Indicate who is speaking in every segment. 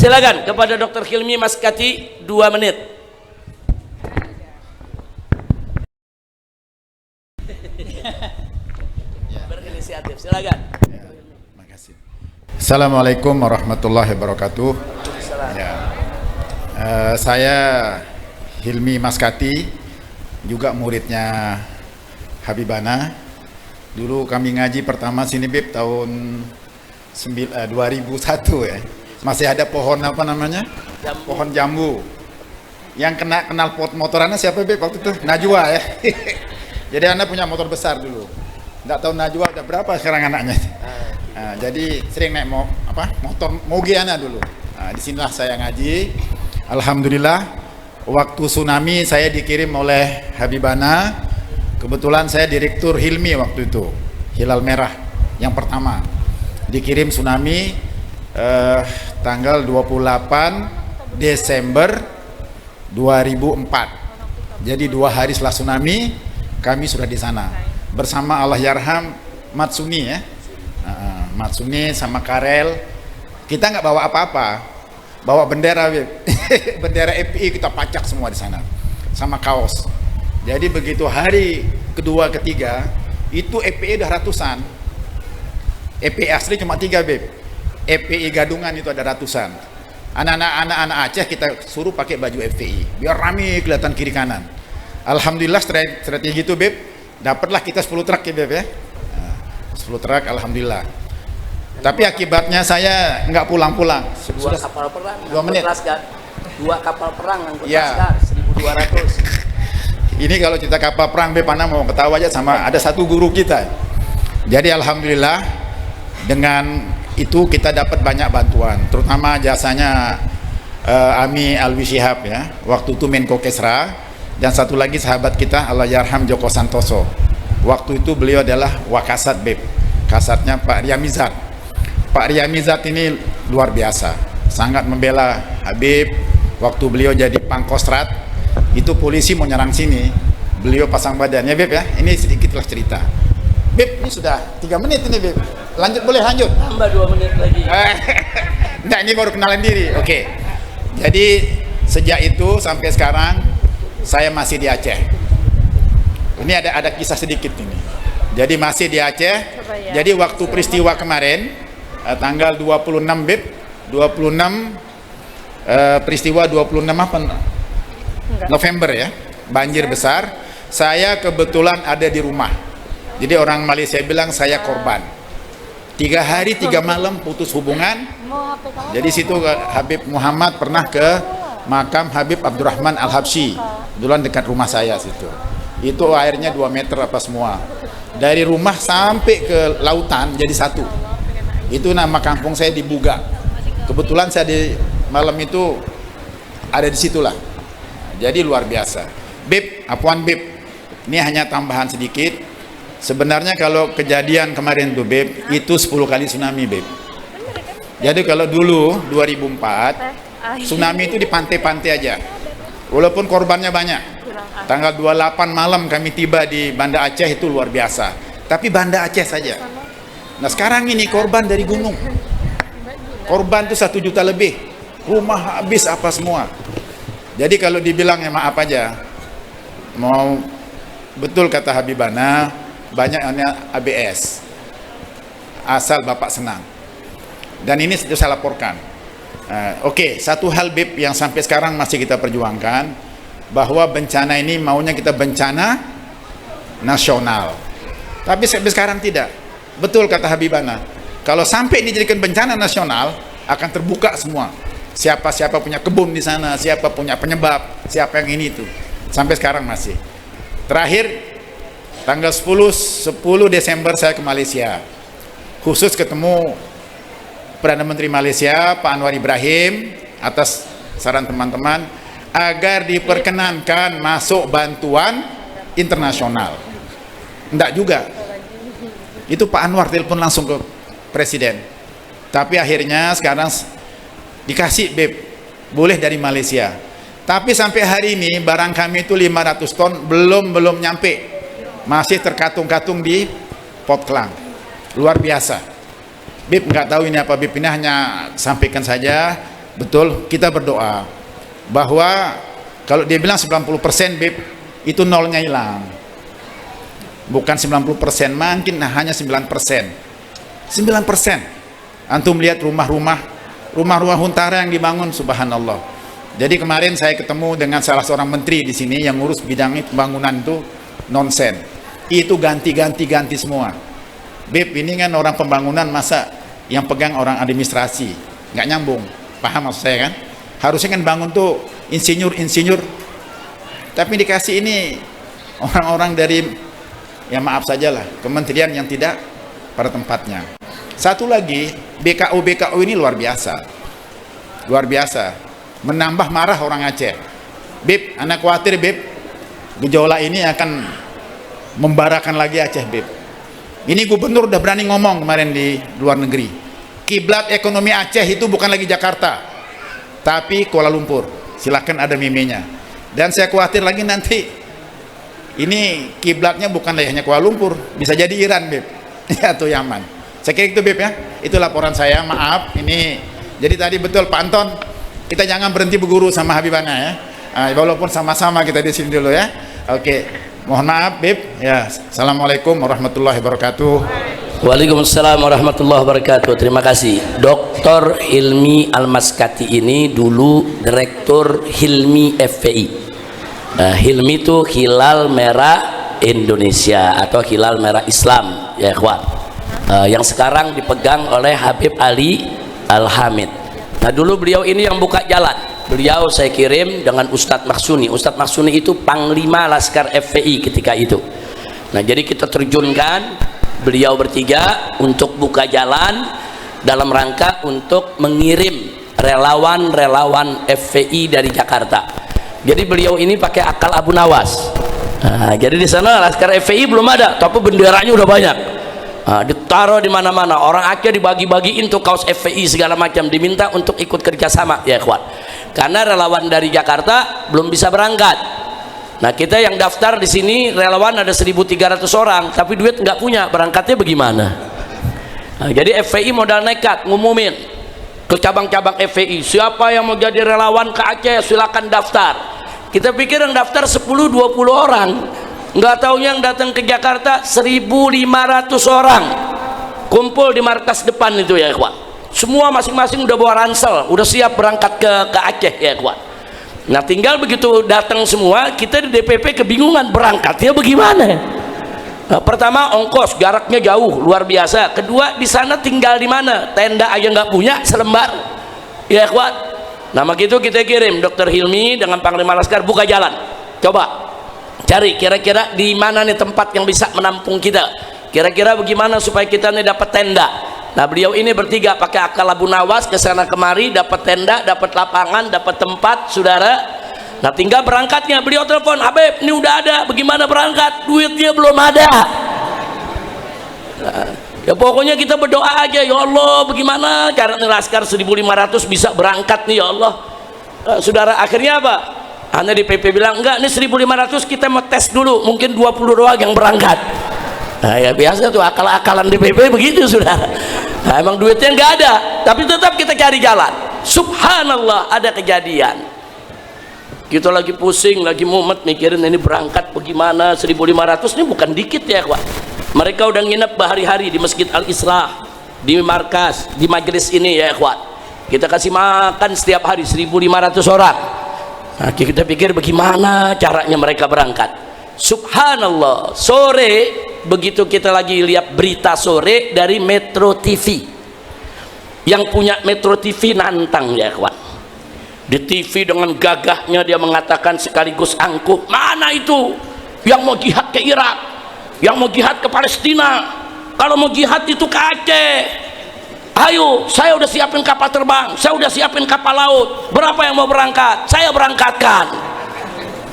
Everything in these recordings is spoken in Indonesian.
Speaker 1: Silakan kepada Dr. Hilmi Maskati 2 menit. Berinisiatif, silakan.
Speaker 2: Makasih. Assalamualaikum warahmatullahi wabarakatuh. Ya. Saya Hilmi Maskati, juga muridnya Habibana. Dulu kami ngaji pertama sini Bib tahun 2001 ya. Masih ada pohon apa namanya?
Speaker 1: Jambu.
Speaker 2: Pohon jambu. Yang kenal pot motorannya siapa Bib waktu itu? Najwa ya. Jadi Anda punya motor besar dulu. Nggak tahu Najwa ada berapa sekarang anaknya. Nah, jadi sering naik motor Mogiana dulu. Nah, disinilah saya ngaji. Alhamdulillah waktu tsunami saya dikirim oleh Habibana. Kebetulan saya direktur Hilmi waktu itu, Hilal Merah yang pertama. Dikirim tsunami tanggal 28 Desember 2004. Jadi 2 hari setelah tsunami kami sudah di sana bersama Allahyarham Matsuni ya. Matsuni sama Karel. Kita nggak bawa apa-apa, bawa bendera bendera FPI kita pacak semua di sana sama kaos. Jadi begitu hari kedua ketiga itu FPI udah ratusan. FPI asli cuma 3 Beb. FPI gadungan itu ada ratusan. Anak-anak Aceh kita suruh pakai baju FPI biar rame kelihatan kiri kanan. Alhamdulillah strategi itu Beb, dapatlah kita 10 truk ya Beb ya. 10 truk alhamdulillah. Tapi akibatnya saya nggak pulang-pulang.
Speaker 1: Dua kapal perang
Speaker 2: 2 menit.
Speaker 1: 2 kapal perang angkut
Speaker 2: Ya.
Speaker 1: laskar 1.200.
Speaker 2: Ini kalau kita kapal perang Beb, Anda mau ketawa aja sama ada satu guru kita. Jadi alhamdulillah dengan itu kita dapat banyak bantuan, terutama jasanya Ami Alwi Shihab ya, waktu itu Menko Kesra, dan satu lagi sahabat kita Allahyarham Joko Santoso. Waktu itu beliau adalah Wakasat Beb, kasatnya Pak Riyamizat. Pak Riyamizat ini luar biasa, sangat membela Habib. Waktu beliau jadi Pangkostrat, itu polisi mau nyerang sini, beliau pasang badannya Beb ya. Ini sedikitlah cerita. Beb, ini sudah 3 menit ini Beb. Lanjut, boleh lanjut?
Speaker 1: Tambah 2 menit lagi.
Speaker 2: Nah, ini baru kenalan diri. Oke. Jadi sejak itu sampai sekarang saya masih di Aceh. Ini ada kisah sedikit ini. Jadi masih di Aceh. Jadi waktu peristiwa kemarin tanggal 26 Beb, 26 peristiwa 26 apa? November ya. Banjir besar. Saya kebetulan ada di rumah. Jadi orang Malaysia bilang saya korban. 3 hari 3 malam putus hubungan. Jadi situ Habib Muhammad pernah ke makam Habib Abdurrahman Al-Habsyi, kebetulan dekat rumah saya situ. Itu airnya 2 meter apa semua. Dari rumah sampai ke lautan jadi satu. Itu nama kampung saya di Buga. Kebetulan saya di malam itu ada di situlah. Jadi luar biasa. Beb, apuan Beb. Ini hanya tambahan sedikit. Sebenarnya kalau kejadian kemarin tuh Beb, itu 10 kali tsunami Beb. Jadi kalau dulu 2004 tsunami itu di pantai-pantai aja. Walaupun korbannya banyak. Tanggal 28 malam kami tiba di Banda Aceh itu luar biasa. Tapi Banda Aceh saja. Nah sekarang ini korban dari gunung. Korban tuh 1 juta lebih. Rumah habis apa semua. Jadi kalau dibilang ya maaf aja. Mau betul kata Habibana, banyak ABS. Asal Bapak senang. Dan ini sudah saya laporkan. Oke, satu hal Bib yang sampai sekarang masih kita perjuangkan, bahwa bencana ini maunya kita bencana nasional. Tapi sampai sekarang tidak. Betul kata Habibana. Kalau sampai ini dijadikan bencana nasional, akan terbuka semua. Siapa-siapa punya kebun di sana, siapa punya penyebab, siapa yang ini itu. Sampai sekarang masih. Terakhir tanggal 10 Desember saya ke Malaysia. Khusus ketemu Perdana Menteri Malaysia Pak Anwar Ibrahim atas saran teman-teman agar diperkenankan masuk bantuan internasional. Enggak juga. Itu Pak Anwar telepon langsung ke Presiden. Tapi akhirnya sekarang dikasih Beb, boleh dari Malaysia. Tapi sampai hari ini barang kami itu 500 ton belum nyampe. Masih terkatung-katung di Pot Klang. Luar biasa. Bib nggak tahu ini apa Bib, ini hanya sampaikan saja betul, kita berdoa bahwa kalau dia bilang 90% Beb, itu nolnya hilang. Bukan 90%, mungkin hanya 9%. 9%. Antum lihat rumah-rumah Huntara yang dibangun, subhanallah. Jadi kemarin saya ketemu dengan salah seorang menteri di sini yang ngurus bidang pembangunan itu, nonsen. Itu ganti semua. Beb, ini kan orang pembangunan, masa yang pegang orang administrasi? Nggak nyambung. Paham maksud saya kan? Harusnya kan bangun tuh insinyur, tapi dikasih ini orang-orang dari, ya maaf sajalah, kementerian yang tidak pada tempatnya. Satu lagi, BKU ini luar biasa, menambah marah orang Aceh. Beb, anak khawatir Beb, gejolak ini akan membarakan lagi Aceh Beb. Ini gubernur udah berani ngomong kemarin di luar negeri, kiblat ekonomi Aceh itu bukan lagi Jakarta, tapi Kuala Lumpur. Silakan ada memenya. Dan saya khawatir lagi nanti ini kiblatnya bukan hanya Kuala Lumpur, bisa jadi Iran Beb, atau Yaman. Saya kira itu Beb ya. Itu laporan saya, maaf ini. Jadi tadi betul Pak Anton, kita jangan berhenti berguru sama Habibana ya. Walaupun sama-sama kita di sini dulu ya. Oke, mohon maaf Beb ya. Assalamualaikum warahmatullahi wabarakatuh.
Speaker 1: Waalaikumsalam warahmatullahi wabarakatuh. Terima kasih. Dr. Hilmi Al-Maskati ini dulu Direktur Hilmi FPI. Hilmi itu Hilal Merah Indonesia atau Hilal Merah Islam ya ikhwan, yang sekarang dipegang oleh Habib Ali Al-Hamid. Nah dulu beliau ini yang buka jalan. Beliau saya kirim dengan Ustadz Maksuni. Ustadz Maksuni itu Panglima Laskar FPI ketika itu. Nah jadi kita terjunkan beliau bertiga untuk buka jalan dalam rangka untuk mengirim relawan-relawan FPI dari Jakarta. Jadi beliau ini pakai akal Abu Nawas. Nah, jadi di sana Laskar FPI belum ada, tapi benderanya udah banyak. Ditaruh di mana-mana. Orang Aceh dibagi-bagiin tuh kaos FPI segala macam, diminta untuk ikut kerjasama ya ikhwan. Karena relawan dari Jakarta belum bisa berangkat. Nah kita yang daftar di sini relawan ada 1.300 orang, tapi duit nggak punya, berangkatnya bagaimana? Nah, jadi FPI modal nekat ngumumin ke cabang-cabang FPI, siapa yang mau jadi relawan ke Aceh silakan daftar. Kita pikir yang daftar 10-20 orang, nggak taunya yang datang ke Jakarta 1.500 orang kumpul di markas depan itu ya ikhwan. Semua masing-masing udah bawa ransel, udah siap berangkat ke Aceh ya ikhwan. Nah tinggal begitu datang semua, kita di DPP kebingungan berangkatnya bagaimana. Nah, pertama ongkos, jaraknya jauh luar biasa. Kedua di sana tinggal di mana, tenda aja nggak punya selembar ya ikhwan. Nah begitu kita kirim Dr. Hilmi dengan Panglima Laskar buka jalan, coba cari kira-kira di mana nih tempat yang bisa menampung kita, kira-kira bagaimana supaya kita nih dapat tenda. Nah beliau ini bertiga pakai akal Abu Nawas ke sana kemari, dapat tenda, dapat lapangan, dapat tempat saudara. Nah tinggal berangkatnya, beliau telepon, Habib ini udah ada, bagaimana berangkat? Duitnya belum ada. Nah, ya pokoknya kita berdoa aja, ya Allah bagaimana caranya Laskar 1.500 bisa berangkat nih ya Allah. Saudara akhirnya apa? Anda di PP bilang enggak, ini 1.500 kita mau tes dulu, mungkin 20 doang yang berangkat. Nah ya biasa tuh akal-akalan DPP begitu saudara. Nah emang duitnya nggak ada, tapi tetap kita cari jalan. Subhanallah ada kejadian. Kita lagi pusing, lagi mumet mikirin ini berangkat bagaimana. 1.500 ini bukan dikit ya kawan. Mereka udah nginep berhari-hari di Masjid Al-Islah, di markas, di majelis ini ya kawan. Kita kasih makan setiap hari 1.500 orang. Nah kita pikir bagaimana caranya mereka berangkat. Subhanallah, sore begitu kita lagi lihat berita sore dari Metro TV, yang punya Metro TV nantang ya kawan, di TV dengan gagahnya dia mengatakan sekaligus angkuh, mana itu yang mau jihad ke Irak, yang mau jihad ke Palestina, kalau mau jihad itu ke Aceh, ayo saya udah siapin kapal terbang, saya udah siapin kapal laut, berapa yang mau berangkat, saya berangkatkan.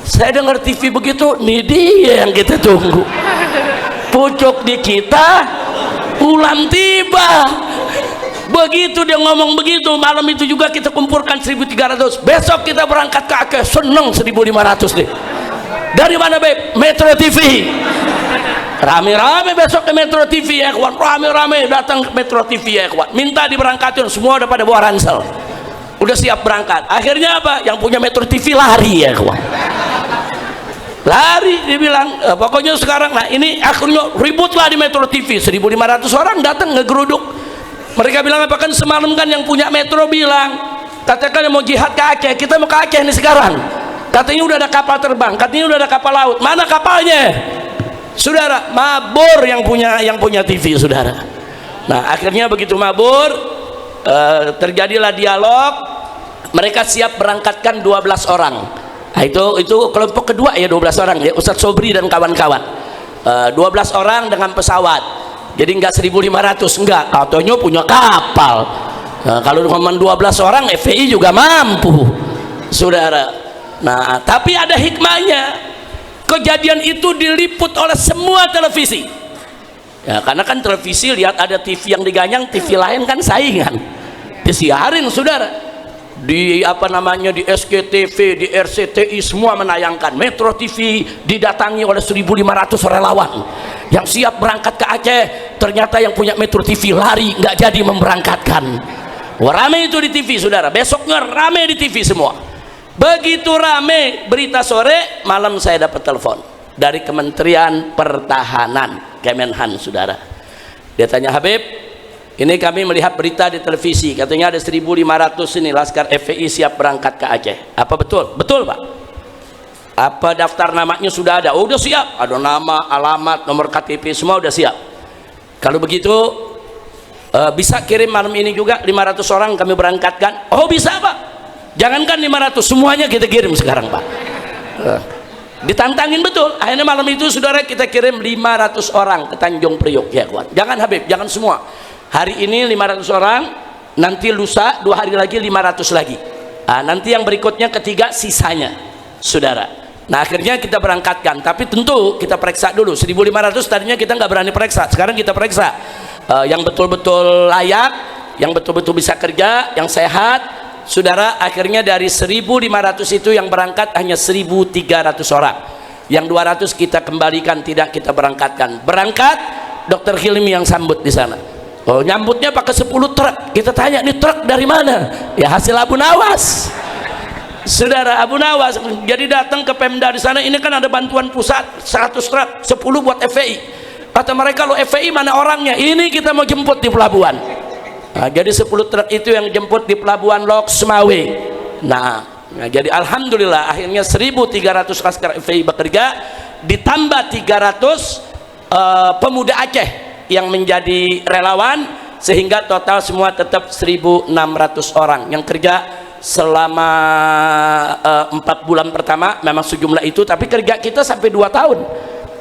Speaker 1: Saya dengar TV begitu, nih dia yang kita tunggu, pucuk di kita ulang tiba. Begitu dia ngomong begitu, malam itu juga kita kumpulkan 1.300, besok kita berangkat ke Aceh, seneng 1.500 deh. Dari mana Beb? Metro TV. Rame-rame besok ke Metro TV ya kawan, rame-rame datang ke Metro TV ya kawan, minta diberangkatin, semua udah pada bawa ransel. udah siap berangkat. Akhirnya apa? Yang punya Metro TV lari ya kawan, lari. Dia bilang pokoknya sekarang, nah ini akhirnya ributlah di Metro TV. 1.500 orang datang ngegeruduk. Mereka bilang apa, kan semalam kan yang punya Metro bilang, katakan yang mau jihad ke Aceh, kita mau ke Aceh nih sekarang. Katanya udah ada kapal terbang, katanya udah ada kapal laut. Mana kapalnya? Saudara, mabur yang punya TV, saudara. Nah akhirnya begitu mabur, terjadilah dialog. Mereka siap berangkatkan 12 orang. Nah, itu kelompok kedua ya, 12 orang ya, Ustadz Sobri dan kawan-kawan. 12 orang dengan pesawat. Jadi enggak 1.500, enggak, katanya punya kapal. Nah, kalau cuma 12 orang FPI juga mampu, saudara. Nah tapi ada hikmahnya. Kejadian itu diliput oleh semua televisi ya, karena kan televisi lihat ada TV yang diganyang, TV lain kan saingan, disiarin saudara. Di apa namanya, di SCTV, di RCTI semua menayangkan. Metro TV didatangi oleh 1.500 relawan yang siap berangkat ke Aceh. Ternyata yang punya Metro TV lari, nggak jadi memberangkatkan. Wah, rame itu di TV saudara, besoknya rame di TV semua. Begitu rame berita, sore malam saya dapat telepon dari Kementerian Pertahanan, Kemenhan saudara. Dia tanya, Habib, ini kami melihat berita di televisi, katanya ada 1.500 ini Laskar FPI siap berangkat ke Aceh. Apa betul? Betul Pak. Apa daftar namanya sudah ada? Oh, udah siap, ada nama, alamat, nomor KTP, semua udah siap. Kalau begitu bisa kirim malam ini juga 500 orang kami berangkatkan. Oh bisa Pak, jangankan 500, semuanya kita kirim sekarang Pak. Ditantangin betul. Akhirnya malam itu saudara kita kirim 500 orang ke Tanjung Priok ya kawan. Jangan Habib, jangan semua. Hari ini 500 orang, nanti lusa 2 hari lagi 500 lagi. Nah, nanti yang berikutnya ketiga sisanya saudara. Nah akhirnya kita berangkatkan, tapi tentu kita periksa dulu. 1.500 tadinya kita nggak berani periksa, sekarang kita periksa yang betul-betul layak, yang betul-betul bisa kerja, yang sehat. Saudara, akhirnya dari 1.500 itu yang berangkat hanya 1.300 orang. Yang 200 kita kembalikan, tidak kita berangkatkan. Berangkat, Dr. Hilmi yang sambut di sana. Oh, nyambutnya pakai 10 truk. Kita tanya, ini truk dari mana? Ya hasil Abu Nawas. Saudara, Abu Nawas. Jadi datang ke Pemda di sana, ini kan ada bantuan pusat 100 truk, 10 buat FPI. Kata mereka, lo FPI mana orangnya? Ini kita mau jemput di pelabuhan. Nah, jadi 10 truk itu yang jemput di pelabuhan Lok Semawe. Nah, jadi alhamdulillah akhirnya 1.300 Laskar FPI bekerja, ditambah 300 pemuda Aceh yang menjadi relawan, sehingga total semua tetap 1.600 orang yang kerja selama 4 bulan pertama. Memang sejumlah itu, tapi kerja kita sampai 2 tahun.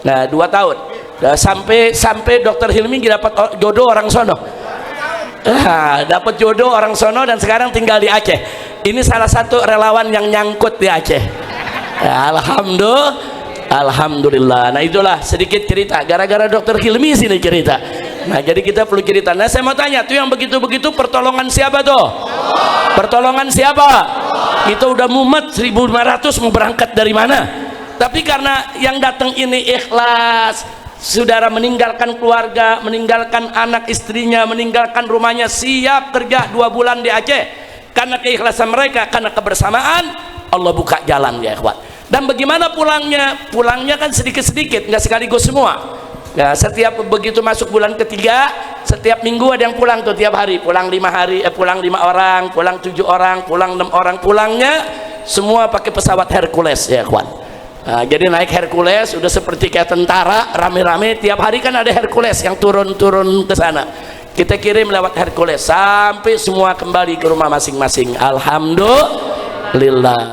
Speaker 1: Nah 2 tahun sampai Dr. Hilmi dapat jodoh orang sono. Dapat jodoh orang sono dan sekarang tinggal di Aceh. Ini salah satu relawan yang nyangkut di Aceh. Alhamdulillah. Nah itulah sedikit cerita, gara-gara Dr. Hilmi sini cerita. Nah jadi kita perlu cerita. Nah saya mau tanya, tuh yang begitu-begitu pertolongan siapa tuh? Pertolongan siapa? Kita udah mumet 1.500 mau berangkat dari mana? Tapi karena yang datang ini ikhlas, saudara, meninggalkan keluarga, meninggalkan anak istrinya, meninggalkan rumahnya, siap kerja 2 bulan di Aceh. Karena keikhlasan mereka, karena kebersamaan, Allah buka jalan ya ikhwan. Dan bagaimana pulangnya? Pulangnya kan sedikit-sedikit, nggak sekaligus semua. Ya, setiap begitu masuk bulan ketiga, setiap minggu ada yang pulang tuh tiap hari. Pulang 5 hari, pulang 5 orang, pulang 7 orang, pulang 6 orang. Pulangnya semua pakai pesawat Hercules ya ikhwan. Nah, jadi naik Hercules udah seperti kayak tentara, rame-rame. Tiap hari kan ada Hercules yang turun-turun ke sana. Kita kirim lewat Hercules sampai semua kembali ke rumah masing-masing. Alhamdulillah.